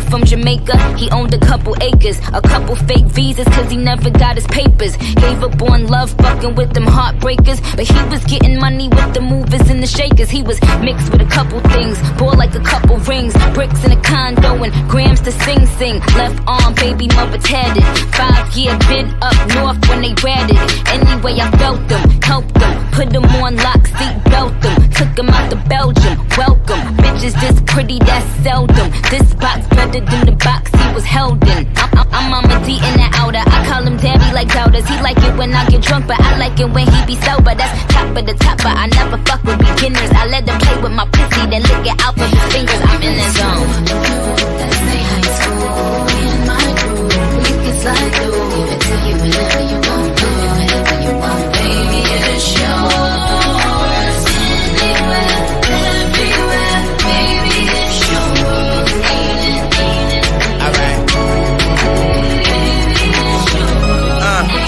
From Jamaica, he owned a couple acres, a couple fake visas, cause he never got his papers. Gave up on love, fucking with them heartbreakers, but he was getting money with the movers and the shakers. He was mixed with a couple things, bought like a couple rings, bricks in a condo and grams to sing. Left arm, baby mother tatted, 5-year bid up north when they ratted it. Anyway, I felt them, helped them, put them on lock, seat belt them, took them out to Belgium. Welcome, bitches this pretty, that's seldom. This box better than the box he was held in. I'm Mama D in the outer. I call him Daddy like doubters. He like it when I get drunk, but I like it when he be sober. That's top of the top, but I never fuck with beginners. I let them play with my pussy, then lick it out with his fingers. I'm in the zone. That's say high school, me and my crew. We can slide through, give it to you whenever you want, do it whenever you want, baby. It's yours, anywhere, everywhere, baby. It's yours, ain't it? Alright.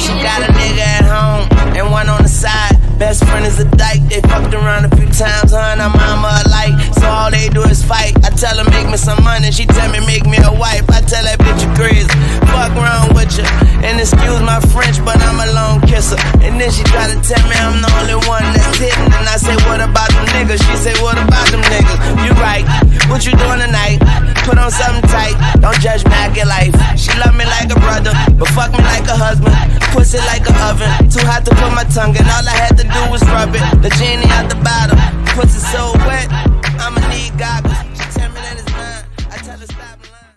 She got a nigga at home and one on the side. Best friend is a dyke, they fucked around a few times, her and her mama alike. So all they do is fight. I tell her make me some money, she tell me make me a wife. I tell that bitch you crazy, fuck around with you. And excuse my French, but I'm a lone kisser. And then she try to tell me I'm the only one that's hitting. And I say what about them niggas? She say what about them niggas? You right, what you doing tonight? Put on something tight, don't judge me, I get life. She love me like a brother, but fuck me like a husband. Pussy like an oven, too hot to put my tongue in. All I had to do was rub it, the genie out the bottle. Pussy so